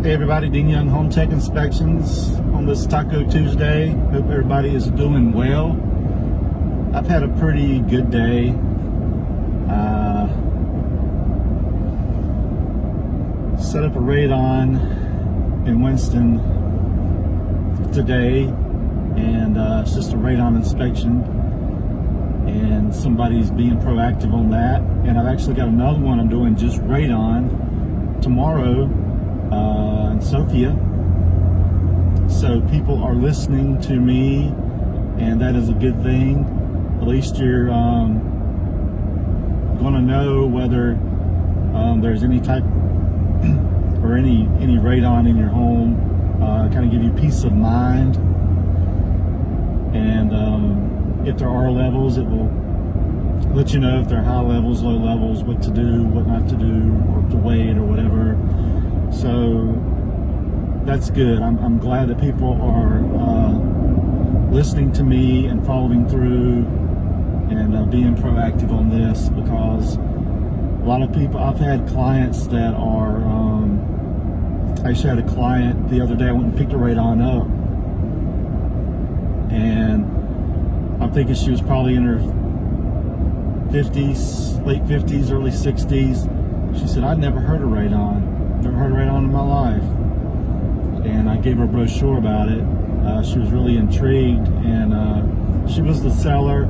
Hey everybody, Dean Young Home Tech Inspections on this Taco Tuesday. Hope everybody is doing well. I've had a pretty good day. Set up a radon in Winston today, and it's just a radon inspection, and somebody's being proactive on that. And I've actually got another one I'm doing just radon tomorrow in Sophia. So people are listening to me, and that is a good thing. At least you're going to know whether there's any type or any radon in your home. Kind of give you peace of mind. And if there are levels, it will let you know if there are high levels, low levels, what to do, what not to do, or to wait or whatever. So that's good. I'm glad that people are listening to me and following through and being proactive on this, because a lot of people, I've had clients that are, I actually had a client the other day, I went and picked a radon up, and I'm thinking she was probably in her 50s, late 50s, early 60s. She said, I'd never heard of radon. Never heard of radon in my life. And I gave her a brochure about it. She was really intrigued, and she was the seller,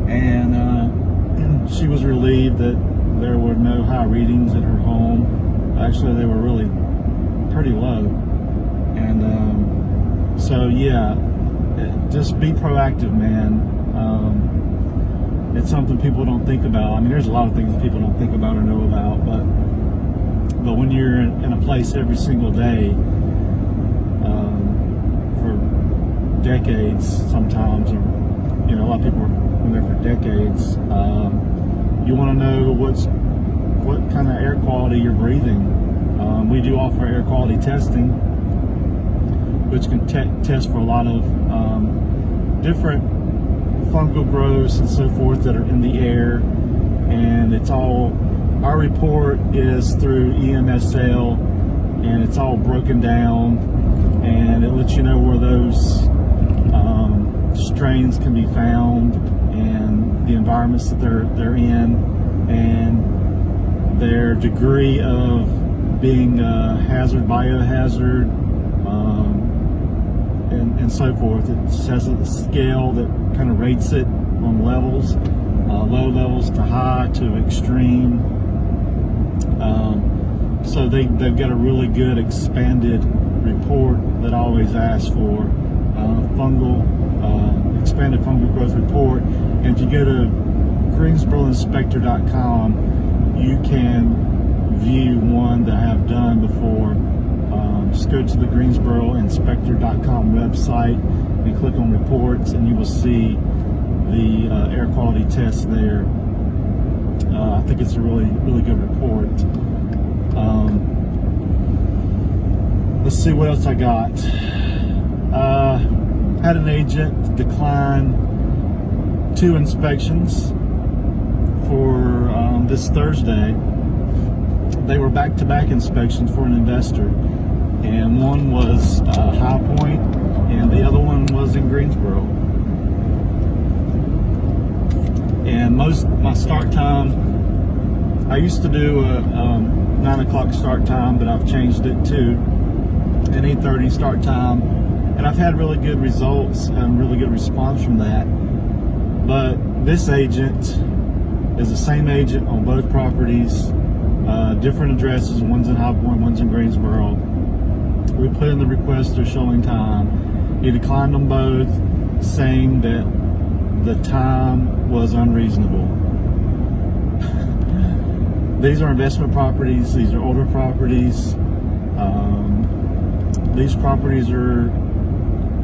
and she was relieved that there were no high readings in her home. Actually, they were really pretty low. And so yeah, just be proactive, man. It's something people don't think about. I mean, there's a lot of things that people don't think about or know about, but when you're in a place every single day for decades sometimes, or a lot of people are there for decades, you want to know what kind of air quality you're breathing. We do offer air quality testing, which can test for a lot of different fungal growths and so forth that are in the air. And it's all, our report is through EMSL, and it's all broken down, and it lets you know where those strains can be found, and the environments that they're in, and their degree of being hazard, biohazard, and so forth. It has a scale that kind of rates it on levels, low levels to high to extreme. So they've got a really good expanded report that I always ask for, expanded fungal growth report. And if you go to greensboroinspector.com, you can view one that I have done before. Just go to the greensboroinspector.com website and click on reports, and you will see the air quality test there. I think it's a really, really good report. Let's see what else I got. Had an agent decline 2 inspections for this Thursday. They were back-to-back inspections for an investor, and one was High Point, and the other one was in Greensboro. And my start time, I used to do a 9 o'clock start time, but I've changed it to an 8:30 start time, and I've had really good results and really good response from that. But this agent is the same agent on both properties, different addresses. One's in High Point, one's in Greensboro. We put in the request through showing time. He declined them both, saying that the time was unreasonable. These are investment properties. These are older properties. These properties are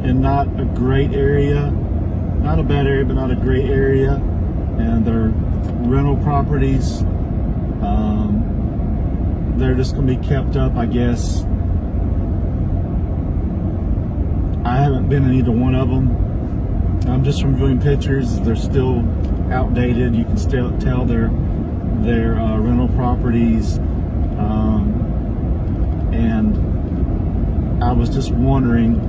in not a great area, not a bad area, but not a great area, and they're rental properties. They're just going to be kept up, I guess. I haven't been in either one of them. I'm just reviewing pictures. They're still outdated. You can still tell they're rental properties, and was just wondering.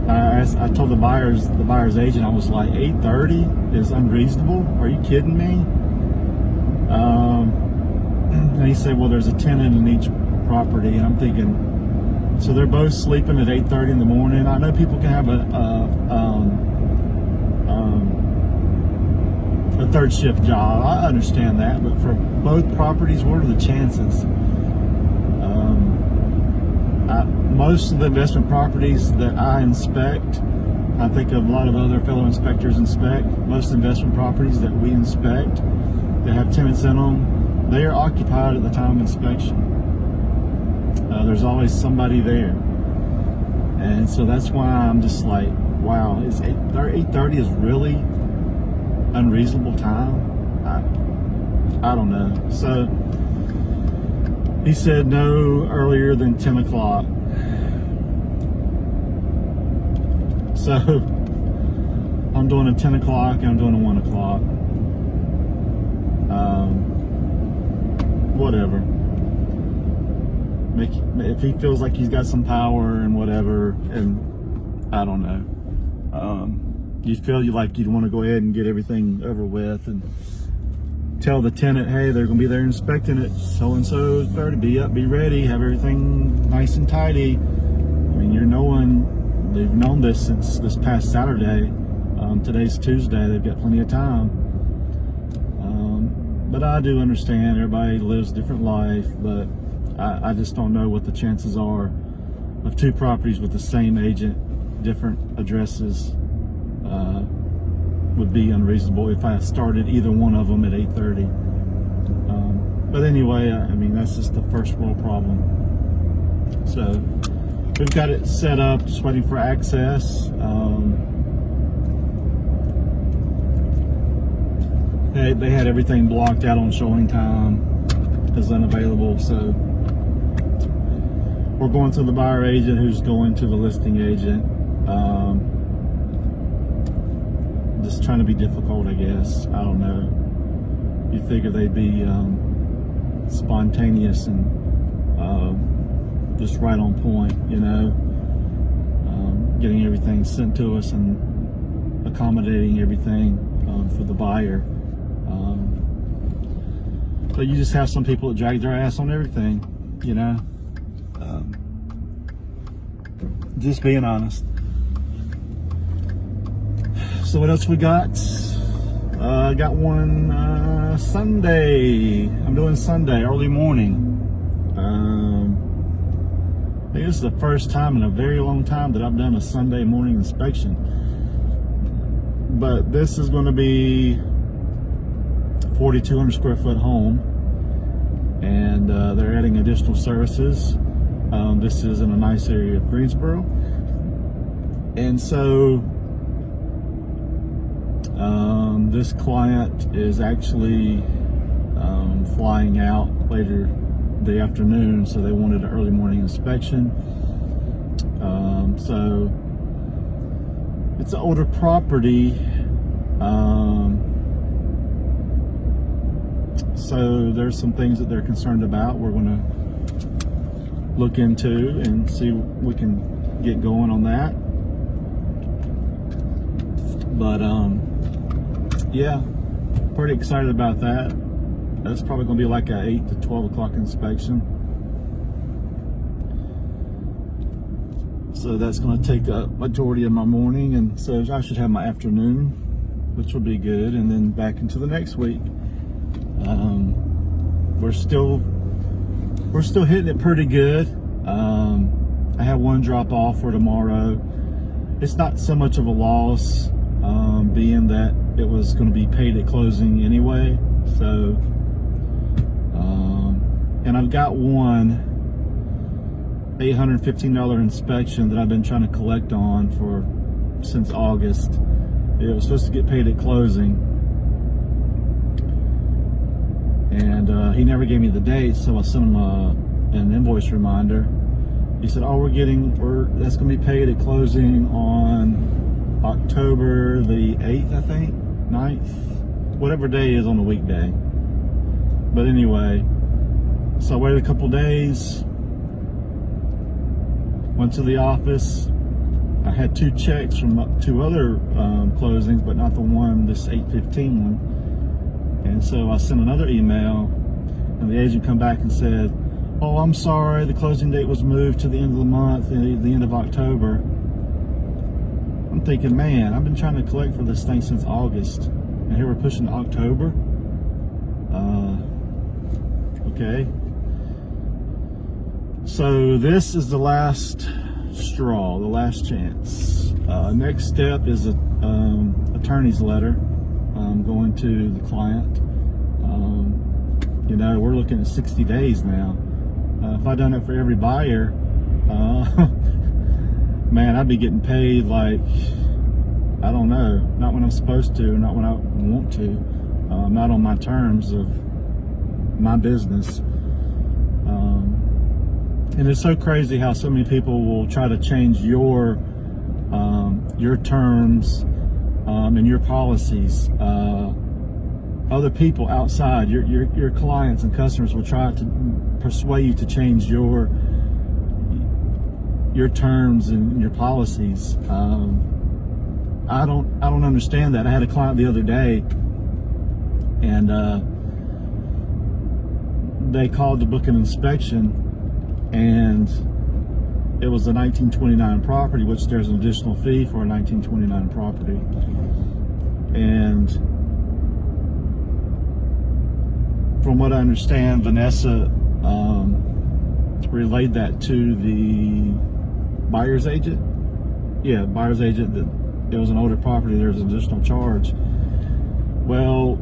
I told the buyer's agent, I was like, 8:30 is unreasonable. Are you kidding me? And he said, well, there's a tenant in each property, and I'm thinking, so they're both sleeping at 8:30 in the morning. I know people can have a third shift job. I understand that, but for both properties, what are the chances? Most of the investment properties that I inspect, I think a lot of other fellow inspectors inspect, most investment properties that we inspect that have tenants in them, they are occupied at the time of inspection. There's always somebody there. And so that's why I'm just like, wow, 8:30 is really unreasonable time? I don't know. So he said no earlier than 10 o'clock. So I'm doing a 10 o'clock and I'm doing a 1 o'clock. Whatever. If he feels like he's got some power and whatever, and I don't know. You feel like you'd want to go ahead and get everything over with and tell the tenant, hey, they're going to be there inspecting it so-and-so 30, be up, be ready, have everything nice and tidy. I mean, they've known this since this past Saturday. Today's Tuesday. They've got plenty of time. But I do understand everybody lives a different life, but I just don't know what the chances are of two properties with the same agent, different addresses, would be unreasonable if I started either one of them at 8:30. But anyway, I mean, that's just the first world problem. So we've got it set up, just waiting for access. They had everything blocked out on showing time as unavailable, so we're going to the buyer agent who's going to the listing agent. Just trying to be difficult, I guess. I don't know. You figure they'd be spontaneous and just right on point, you know, getting everything sent to us and accommodating everything for the buyer. But you just have some people that drag their ass on everything, you know. Just being honest. So what else we got? I got one Sunday. I'm doing Sunday early morning. I think this is the first time in a very long time that I've done a Sunday morning inspection. But this is going to be 4,200 square foot home, and they're adding additional services. This is in a nice area of Greensboro, and so this client is actually flying out later the afternoon, so they wanted an early morning inspection. So it's an older property, so there's some things that they're concerned about. We're going to look into and see what we can get going on that. But yeah, pretty excited about that. That's probably going to be like a 8 to 12 o'clock inspection. So that's going to take a majority of my morning, and so I should have my afternoon, which will be good, and then back into the next week. We're still hitting it pretty good. I have one drop off for tomorrow. It's not so much of a loss, being that it was going to be paid at closing anyway. So, and I've got one $815 inspection that I've been trying to collect on since August. It was supposed to get paid at closing, and he never gave me the date, so I sent him an invoice reminder. He said, oh, that's going to be paid at closing on October the 8th, I think, 9th, whatever day is on the weekday. But anyway, so I waited a couple days, Went to the office. I had 2 checks from 2 other closings, but not the one, this 8/15 one. And so I sent another email, and the agent come back and said, "Oh, I'm sorry, the closing date was moved to the end of the month, the end of October." I'm thinking, man, I've been trying to collect for this thing since August, and here we're pushing to October. Okay. So this is the last straw, the last chance. Next step is a attorney's letter going to the client. You know, we're looking at 60 days now. If I'd done it for every buyer, man, I'd be getting paid like, I don't know, not when I'm supposed to, not when I want to, not on my terms of my business. And it's so crazy how so many people will try to change your terms and your policies. Other people outside, your clients and customers will try to persuade you to change your terms and your policies. I don't understand that. I had a client the other day, and they called to book an inspection, and it was a 1929 property, which there's an additional fee for a 1929 property. And from what I understand, Vanessa relayed that to the buyer's agent. Yeah, buyer's agent, that it was an older property, there's an additional charge. Well,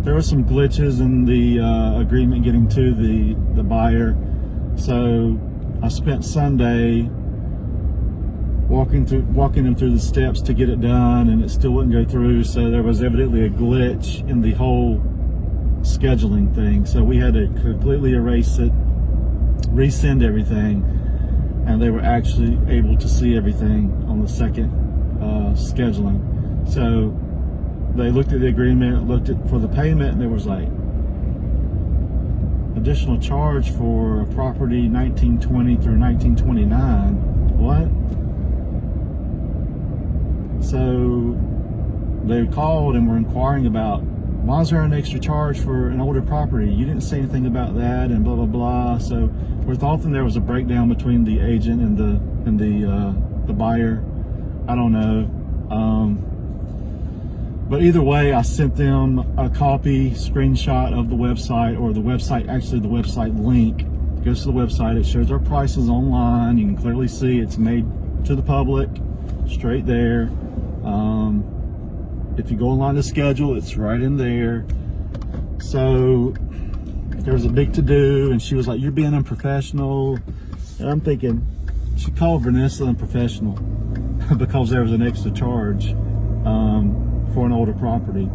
there were some glitches in the agreement getting to the buyer. So I spent Sunday walking them through the steps to get it done, and it still wouldn't go through. So there was evidently a glitch in the whole scheduling thing. So we had to completely erase it, resend everything, and they were actually able to see everything on the second scheduling. So they looked at the agreement, looked at for the payment, and there was like additional charge for a property 1920 through 1929. What? So they called and were inquiring about, why is there an extra charge for an older property? You didn't say anything about that, and blah blah blah. So we're thinking there was a breakdown between the agent and the buyer. I don't know. But either way, I sent them a copy, screenshot of the website, or the website, actually the website link. It goes to the website, it shows our prices online. You can clearly see it's made to the public, straight there. If you go online to schedule, it's right in there. So there was a big to-do, and she was like, "You're being unprofessional." And I'm thinking, she called Vanessa unprofessional because there was an extra charge for an older property.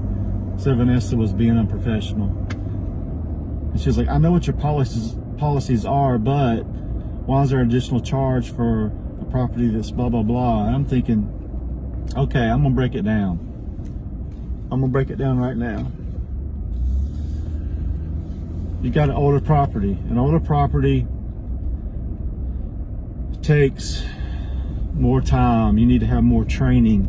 So Vanessa was being unprofessional. And she was like, "I know what your policies are, but why is there an additional charge for a property that's blah, blah, blah?" And I'm thinking, okay, I'm gonna break it down. I'm gonna break it down right now. You got an older property. An older property takes more time. You need to have more training.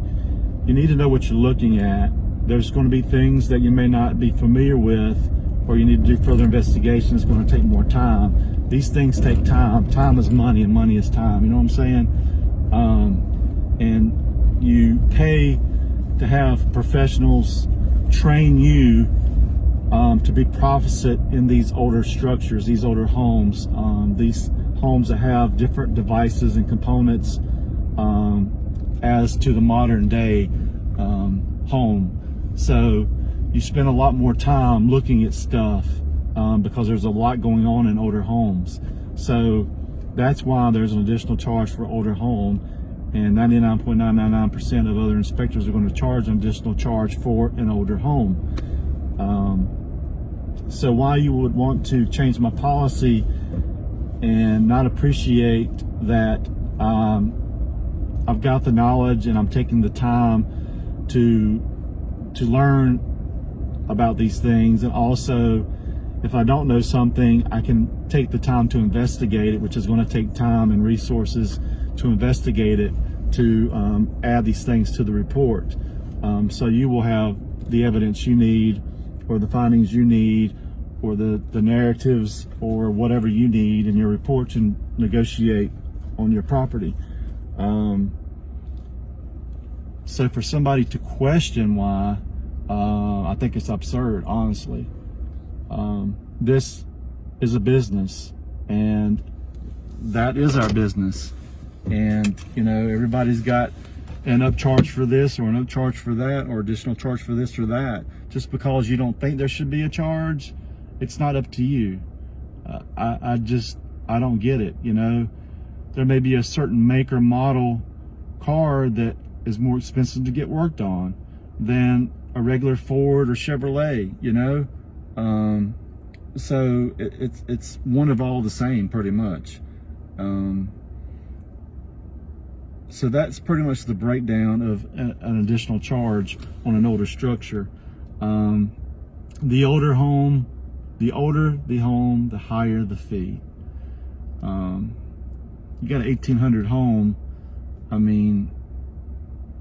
You need to know what you're looking at. There's going to be things that you may not be familiar with, or you need to do further investigation. It's going to take more time. These things take time. Time is money, and money is time. You know what I'm saying? And you pay to have professionals train you to be proficient in these older structures, these older homes, these homes that have different devices and components as to the modern day home. So you spend a lot more time looking at stuff because there's a lot going on in older homes. So that's why there's an additional charge for older home, and 99.999% of other inspectors are going to charge an additional charge for an older home. So why you would want to change my policy and not appreciate that I've got the knowledge and I'm taking the time to learn about these things, and also if I don't know something, I can take the time to investigate it, which is going to take time and resources to investigate it, to add these things to the report. So you will have the evidence you need, or the findings you need, or the narratives, or whatever you need in your report to negotiate on your property. So for somebody to question why, I think it's absurd, honestly. This is a business, and that is our business. And, you know, everybody's got an upcharge for this or an upcharge for that, or additional charge for this or that. Just because you don't think there should be a charge, it's not up to you. I don't get it. You know, there may be a certain make or model car that is more expensive to get worked on than a regular Ford or Chevrolet, you know. So it's one of all the same, pretty much. So that's pretty much the breakdown of an additional charge on an older structure. The older the home, the higher the fee. You got an 1800 home, I mean,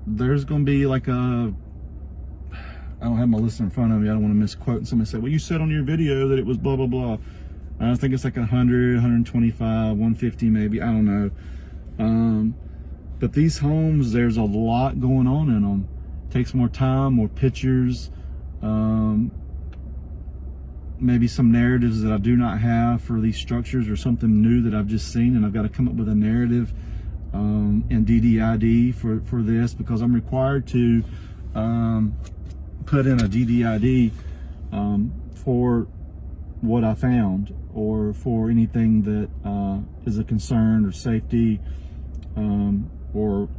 there's going to be like I don't have my list in front of me, I don't want to misquote, and somebody said, well, you said on your video that it was blah blah blah. I think it's like 100, 125, 150 maybe, I don't know. But these homes, there's a lot going on in them. It takes more time, more pictures, maybe some narratives that I do not have for these structures, or something new that I've just seen, and I've got to come up with a narrative in DDID for this, because I'm required to put in a DDID for what I found, or for anything that is a concern or safety, or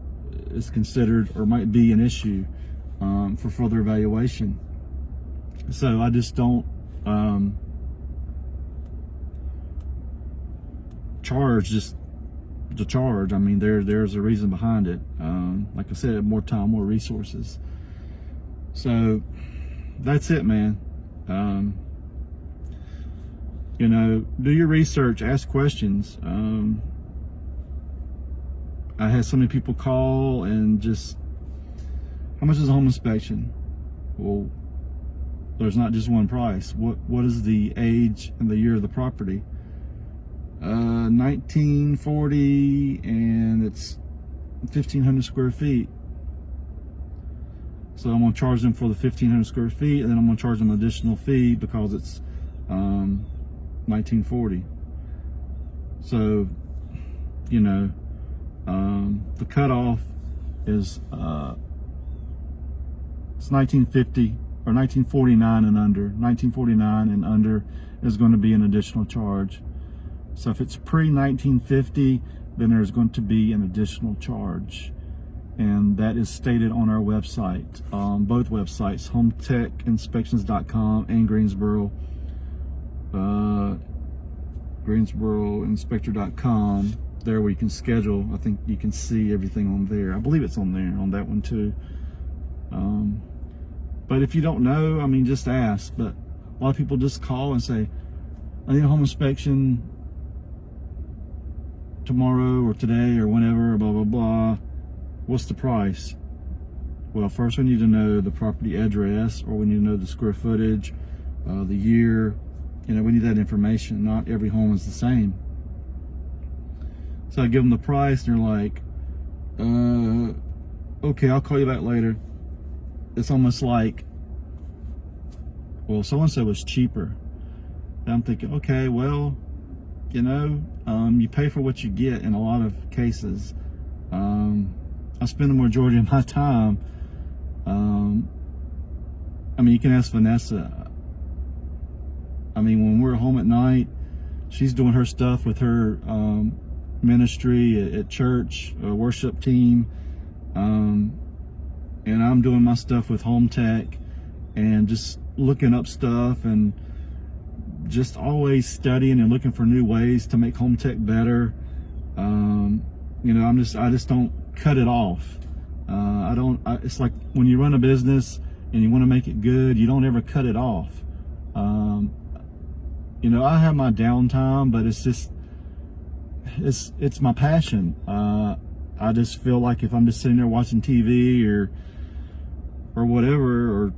is considered or might be an issue for further evaluation. So I just don't charge just to charge. I mean, there's a reason behind it. Like I said, more time, more resources. So that's it, man. You know, do your research, ask questions. I had so many people call and just, how much is a home inspection? Well, there's not just one price. What is the age and the year of the property? 1940, and it's 1,500 square feet. So I'm gonna charge them for the 1,500 square feet, and then I'm gonna charge them an additional fee because it's 1940. So, you know, the cutoff is it's 1950 or 1949 and under. 1949 and under is going to be an additional charge. So if it's pre-1950, then there's going to be an additional charge, and that is stated on our website, both websites, HomeTechInspections.com and GreensboroInspector.com. There where you can schedule. I think you can see everything on there. I believe it's on there, on that one too. But if you don't know, I mean, just ask. But a lot of people just call and say, I need a home inspection tomorrow or today or whenever, blah blah blah. What's the price? Well, first we need to know the property address, or we need to know the square footage, the year. You know, we need that information. Not every home is the same. So I give them the price, and they're like, okay, I'll call you back later. It's almost like, well, so-and-so was cheaper. And I'm thinking, okay, well, you know, you pay for what you get in a lot of cases. I spend the majority of my time, I mean, you can ask Vanessa. I mean, when we're home at night, she's doing her stuff with her ministry at church, worship team, and I'm doing my stuff with Home Tech, and just looking up stuff, and just always studying and looking for new ways to make Home Tech better. You know, I just don't cut it off. It's like when you run a business and you want to make it good, you don't ever cut it off. You know, I have my downtime, but it's just, it's my passion. I just feel like if I'm just sitting there watching TV or whatever, or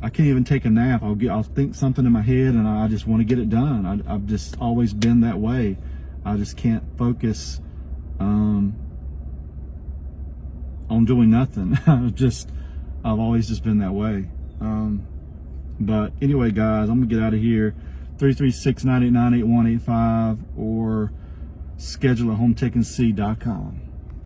I can't even take a nap, I'll think something in my head and I just want to get it done. I've just always been that way. I just can't focus on doing nothing. I've always just been that way. But anyway, guys, I'm gonna get out of here. 336-989-8185 or schedule at hometakingc.com.